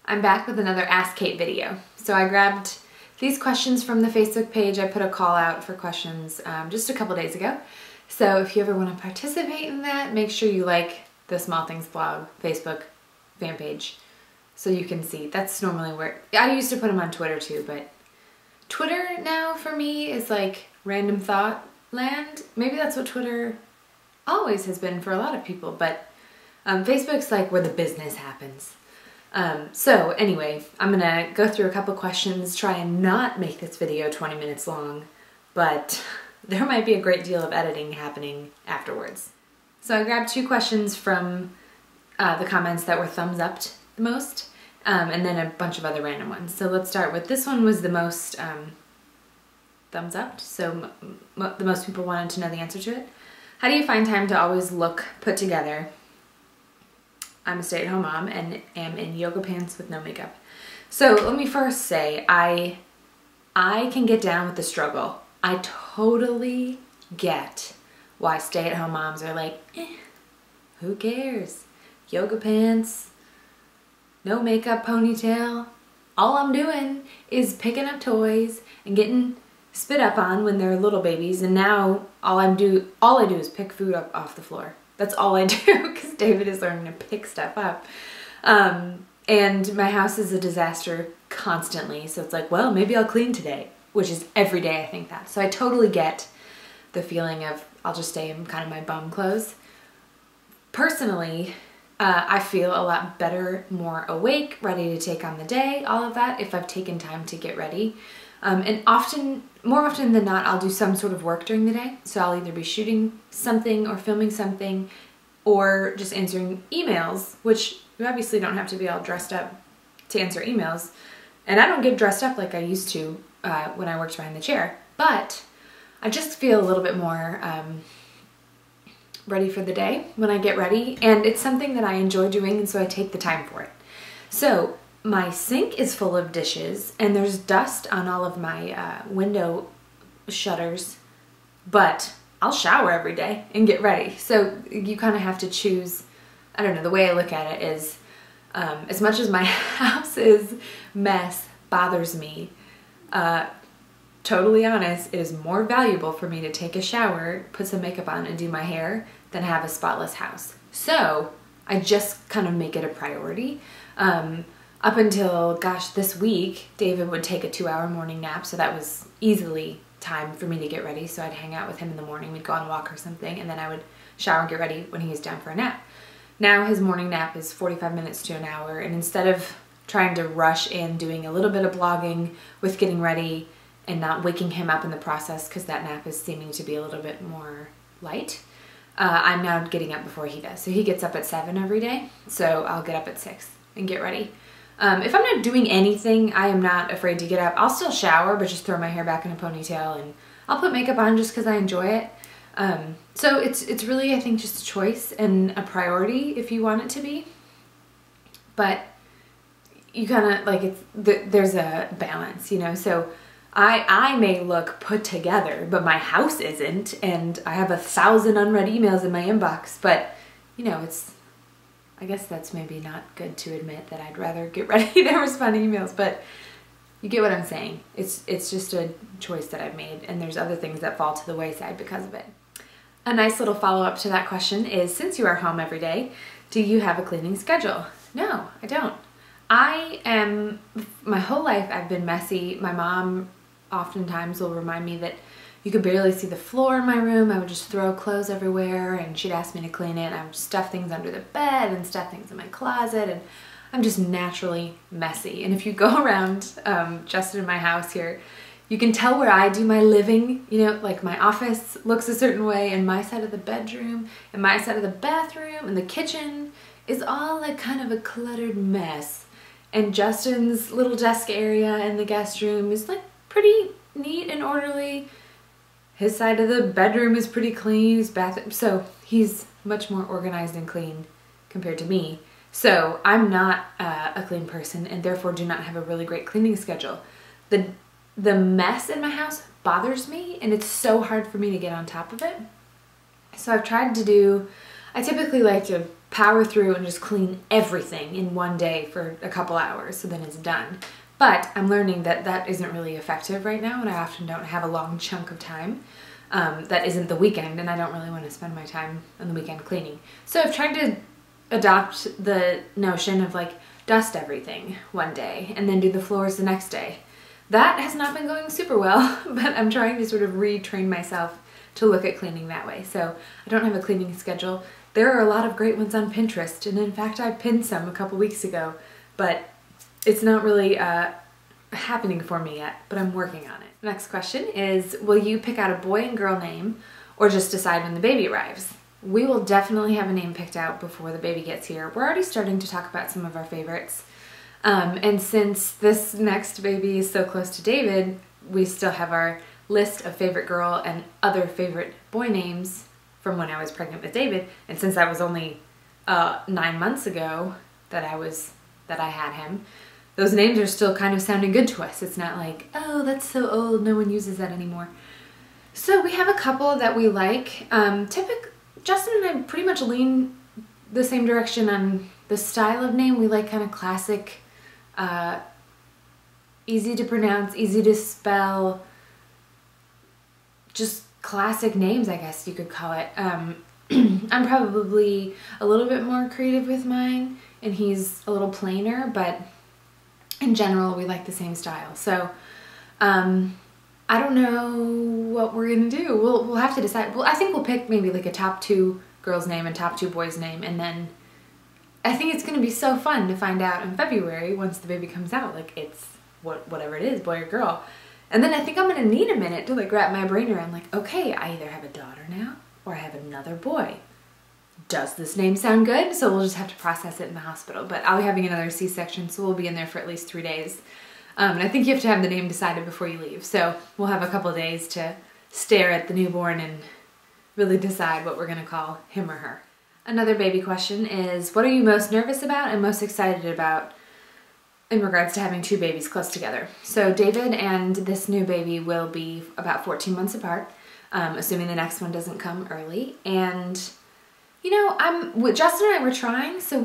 I'm back with another Ask Kate video. So I grabbed these questions from the Facebook page. I put a call out for questions just a couple days ago. So if you ever want to participate in that, make sure you like the Small Things blog Facebook fan page so you can see. That's normally where, I used to put them on Twitter too, but Twitter now for me is like random thought land. Maybe that's what Twitter always has been for a lot of people, but Facebook's like where the business happens. So anyway, I'm gonna go through a couple questions, try and not make this video 20 minutes long, but there might be a great deal of editing happening afterwards. So I grabbed two questions from the comments that were thumbs up the most, and then a bunch of other random ones. So let's start with this one was the most thumbs up, so the most people wanted to know the answer to it. How do you find time to always look put together? I'm a stay-at-home mom and am in yoga pants with no makeup. So let me first say, I can get down with the struggle. I totally get why stay-at-home moms are like, who cares? Yoga pants, no makeup, ponytail. All I'm doing is picking up toys and getting spit up on when they're little babies, and now all I do is pick food up off the floor. That's all I do because David is learning to pick stuff up. And my house is a disaster constantly, so it's like, well, maybe I'll clean today, which is every day I think that. So I totally get the feeling of I'll just stay in kind of my bum clothes. Personally, I feel a lot better, more awake, ready to take on the day, all of that, if I've taken time to get ready. And more often than not, I'll do some sort of work during the day. So I'll either be shooting something or filming something or just answering emails, which you obviously don't have to be all dressed up to answer emails. And I don't get dressed up like I used to when I worked behind the chair, but I just feel a little bit more ready for the day when I get ready. And it's something that I enjoy doing, and so I take the time for it. So my sink is full of dishes and there's dust on all of my window shutters, but I'll shower every day and get ready. So you kind of have to choose. I don't know, the way I look at it is as much as my house's mess bothers me, totally honest, it is more valuable for me to take a shower, put some makeup on and do my hair than have a spotless house. So I just kind of make it a priority. Up until, gosh, this week, David would take a 2-hour morning nap, so that was easily time for me to get ready. So I'd hang out with him in the morning, we'd go on a walk or something, and then I would shower and get ready when he was down for a nap. Now his morning nap is 45 minutes to an hour, and instead of trying to rush in doing a little bit of blogging with getting ready and not waking him up in the process because that nap is seeming to be a little bit more light, I'm now getting up before he does. So he gets up at 7 every day, so I'll get up at 6 and get ready. If I'm not doing anything, I am not afraid to get up. I'll still shower, but just throw my hair back in a ponytail, and I'll put makeup on just because I enjoy it. So it's really, I think, just a choice and a priority if you want it to be. But you kind of, like, there's a balance, you know? So I may look put together, but my house isn't, and I have 1,000 unread emails in my inbox, but, you know, I guess that's maybe not good to admit that I'd rather get ready than respond to emails, but you get what I'm saying. It's just a choice that I've made, and there's other things that fall to the wayside because of it. A nice little follow-up to that question is, since you are home every day, do you have a cleaning schedule? No, I don't. My whole life I've been messy. My mom oftentimes will remind me that you could barely see the floor in my room. I would just throw clothes everywhere, and she'd ask me to clean it. I would stuff things under the bed and stuff things in my closet, and I'm just naturally messy. And if you go around just in my house here, you can tell where I do my living. You know, like my office looks a certain way, and my side of the bedroom, and my side of the bathroom, and the kitchen is all like kind of a cluttered mess. And Justin's little desk area in the guest room is like pretty neat and orderly. His side of the bedroom is pretty clean, his bathroom, so he's much more organized and clean compared to me. So I'm not a clean person, and therefore do not have a really great cleaning schedule. The mess in my house bothers me, and it's so hard for me to get on top of it. So I've tried to I typically like to power through and just clean everything in one day for a couple hours, so then it's done. But I'm learning that that isn't really effective right now, and I often don't have a long chunk of time that isn't the weekend, and I don't really want to spend my time on the weekend cleaning. So I've tried to adopt the notion of like dust everything one day and then do the floors the next day. That has not been going super well, but I'm trying to sort of retrain myself to look at cleaning that way. So I don't have a cleaning schedule. There are a lot of great ones on Pinterest, and in fact I pinned some a couple weeks ago, but it's not really happening for me yet, but I'm working on it. Next question is, will you pick out a boy and girl name or just decide when the baby arrives? We will definitely have a name picked out before the baby gets here. We're already starting to talk about some of our favorites. And since this next baby is so close to David, we still have our list of favorite girl and other favorite boy names from when I was pregnant with David. And since that was only 9 months ago that I had him, those names are still kind of sounding good to us. It's not like, oh, that's so old, no one uses that anymore. So we have a couple that we like. Justin and I pretty much lean the same direction on the style of name. We like kind of classic, easy to pronounce, easy to spell, just classic names, I guess you could call it. I'm probably a little bit more creative with mine, and he's a little plainer, but in general, we like the same style. So, I don't know what we're gonna do. We'll have to decide. Well, I think we'll pick maybe like a top 2 girls' name and top 2 boys' name, and then I think it's gonna be so fun to find out in February once the baby comes out, like it's whatever it is, boy or girl. And then I think I'm gonna need a minute to like wrap my brain around like, okay, I either have a daughter now or I have another boy. Does this name sound good? So we'll just have to process it in the hospital. But I'll be having another C-section, so we'll be in there for at least 3 days. And I think you have to have the name decided before you leave. So we'll have a couple days to stare at the newborn and really decide what we're gonna call him or her. Another baby question is, what are you most nervous about and most excited about in regards to having 2 babies close together? So David and this new baby will be about 14 months apart, assuming the next one doesn't come early. And you know, Justin and I were trying, so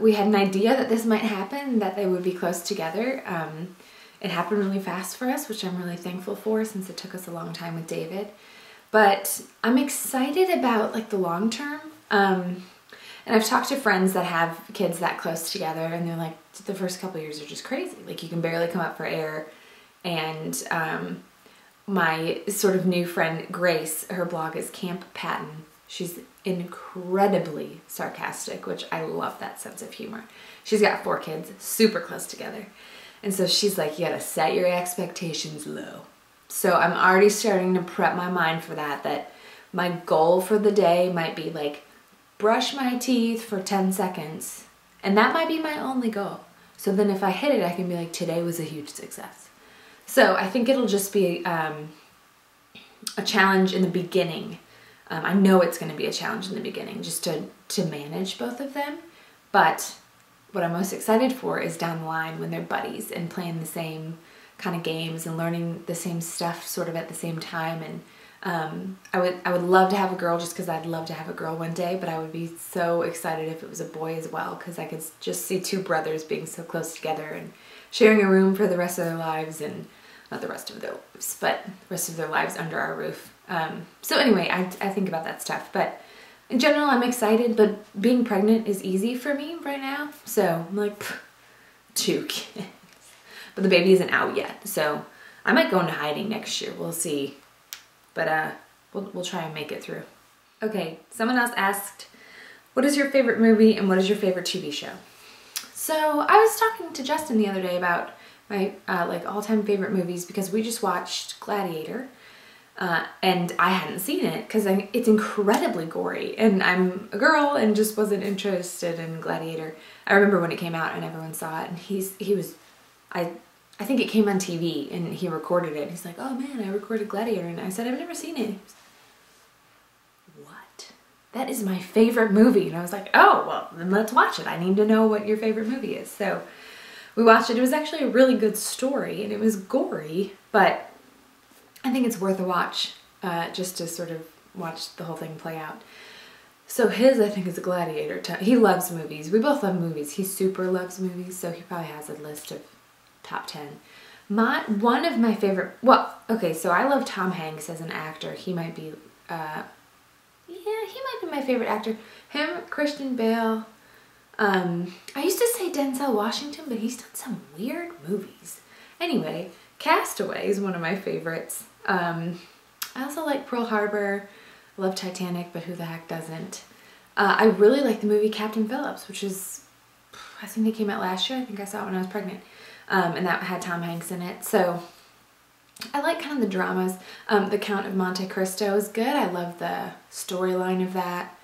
we had an idea that this might happen, that they would be close together. It happened really fast for us, which I'm really thankful for since it took us a long time with David. But I'm excited about like the long term. And I've talked to friends that have kids that close together, and they're like, the first couple of years are just crazy. Like you can barely come up for air. And my sort of new friend, Grace, her blog is Camp Patton. She's incredibly sarcastic, which I love that sense of humor. She's got 4 kids, super close together. And so she's like, you gotta set your expectations low. So I'm already starting to prep my mind for that my goal for the day might be like, brush my teeth for 10 seconds. And that might be my only goal. So then if I hit it, I can be like, today was a huge success. So I think it'll just be a challenge in the beginning. I know it's going to be a challenge in the beginning just to manage both of them, but what I'm most excited for is down the line when they're buddies and playing the same kind of games and learning the same stuff sort of at the same time. And I would love to have a girl just because I'd love to have a girl one day, but I would be so excited if it was a boy as well, because I could just see 2 brothers being so close together and sharing a room for the rest of their lives, and not the rest of their lives, but the rest of their lives under our roof. So anyway, I think about that stuff, but in general, I'm excited, but being pregnant is easy for me right now. So I'm like, 2 kids, but the baby isn't out yet. So I might go into hiding next year. We'll see, but we'll try and make it through. Okay, someone else asked, what is your favorite movie and what is your favorite TV show? So I was talking to Justin the other day about my like all-time favorite movies, because we just watched Gladiator. And I hadn't seen it because it's incredibly gory, and I'm a girl and just wasn't interested in Gladiator. I remember when it came out and everyone saw it, and he was, I think it came on TV and he recorded it. He's like, oh man, I recorded Gladiator, and I said, I've never seen it. What? That is my favorite movie. And I was like, oh, well, then let's watch it. I need to know what your favorite movie is. So we watched it. It was actually a really good story, and it was gory, but I think it's worth a watch, just to sort of watch the whole thing play out. So his, I think, is a gladiator. He loves movies. We both love movies. He super loves movies, so he probably has a list of top 10. One of my favorite, well, okay, so I love Tom Hanks as an actor. He might be, yeah, he might be my favorite actor. Him, Christian Bale. I used to say Denzel Washington, but he's done some weird movies. Anyway, Castaway is one of my favorites. I also like Pearl Harbor. I love Titanic, but who the heck doesn't? I really like the movie Captain Phillips, which is, I think it came out last year. I think I saw it when I was pregnant. And that had Tom Hanks in it. So I like kind of the dramas. The Count of Monte Cristo is good. I love the storyline of that.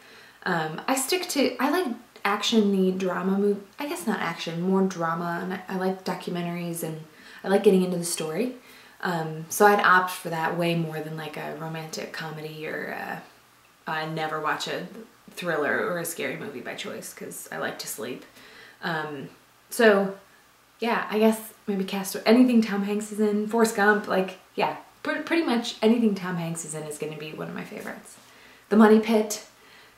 I like action-y drama movie. I guess not action, more drama. And I like documentaries and I like getting into the story. So I'd opt for that way more than like a romantic comedy or I never watch a thriller or a scary movie by choice because I like to sleep. So yeah, I guess maybe Castaway, anything Tom Hanks is in, Forrest Gump, like, yeah, pretty much anything Tom Hanks is in is going to be one of my favorites. The Money Pit,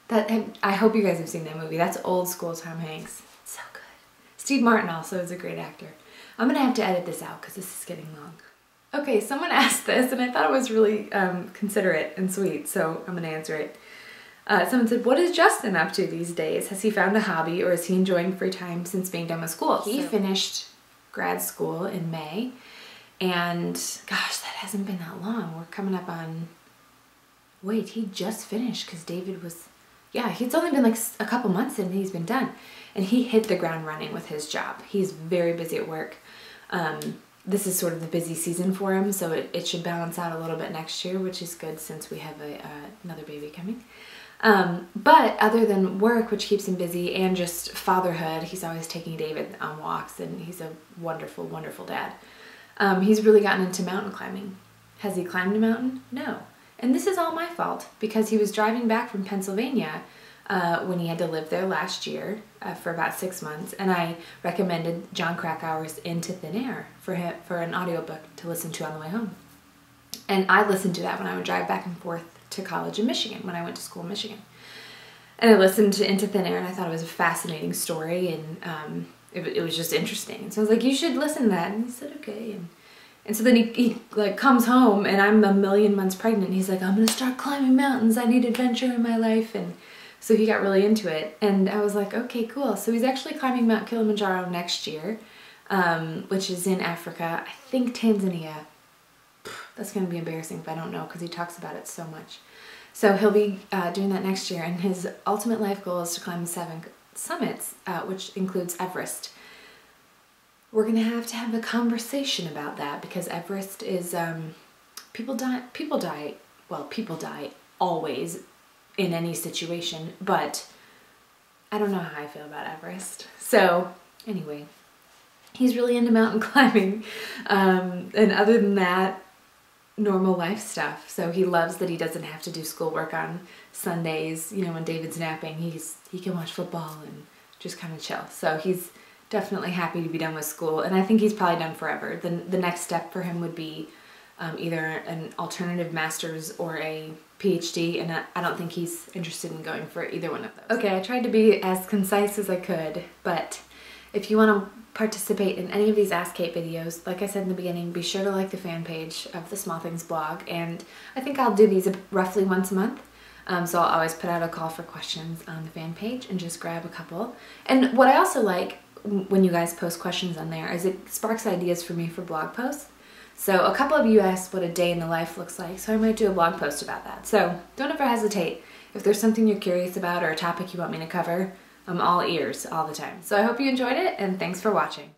I hope you guys have seen that movie. That's old school Tom Hanks. It's so good. Steve Martin also is a great actor. I'm going to have to edit this out because this is getting long. Okay, someone asked this and I thought it was really considerate and sweet, so I'm going to answer it. Someone said, what is Justin up to these days? Has he found a hobby or is he enjoying free time since being done with school? He finished grad school in May and gosh, that hasn't been that long. We're coming up on, wait, he just finished because David was, yeah, it's only been like a couple months and he's been done. And he hit the ground running with his job. He's very busy at work. This is sort of the busy season for him, so it should balance out a little bit next year, which is good since we have another baby coming. But other than work, which keeps him busy, and just fatherhood, he's always taking David on walks, and he's a wonderful, wonderful dad. He's really gotten into mountain climbing. Has he climbed a mountain? No. And this is all my fault, because he was driving back from Pennsylvania when he had to live there last year for about 6 months, and I recommended John Krakauer's Into Thin Air for him for an audiobook to listen to on the way home. And I listened to that when I would drive back and forth to college in Michigan, when I went to school in Michigan. And I listened to Into Thin Air and I thought it was a fascinating story, and it was just interesting. And so I was like, you should listen to that. And he said, okay. And so then he like comes home and I'm a million months pregnant. And he's like, I'm going to start climbing mountains. I need adventure in my life. And so he got really into it. And I was like, okay, cool. So he's actually climbing Mount Kilimanjaro next year, which is in Africa. I think Tanzania. That's going to be embarrassing if I don't know because he talks about it so much. So he'll be doing that next year, and his ultimate life goal is to climb 7 summits, which includes Everest. We're going to have a conversation about that because Everest is, people die always in any situation, but I don't know how I feel about Everest. So anyway, he's really into mountain climbing, and other than that, normal life stuff. So he loves that he doesn't have to do schoolwork on Sundays. You know, when David's napping, he can watch football and just kind of chill. So he's definitely happy to be done with school, and I think he's probably done forever. The next step for him would be either an alternative master's or a PhD, and I don't think he's interested in going for either one of those. Okay, I tried to be as concise as I could, but if you want to participate in any of these Ask Kate videos, like I said in the beginning, be sure to like the fan page of the Small Things blog, and I think I'll do these roughly once a month. So I'll always put out a call for questions on the fan page and just grab a couple. And what I also like when you guys post questions on there is it sparks ideas for me for blog posts. So a couple of you asked what a day in the life looks like, so I might do a blog post about that. So don't ever hesitate. If there's something you're curious about or a topic you want me to cover, I'm all ears all the time. So I hope you enjoyed it, and thanks for watching.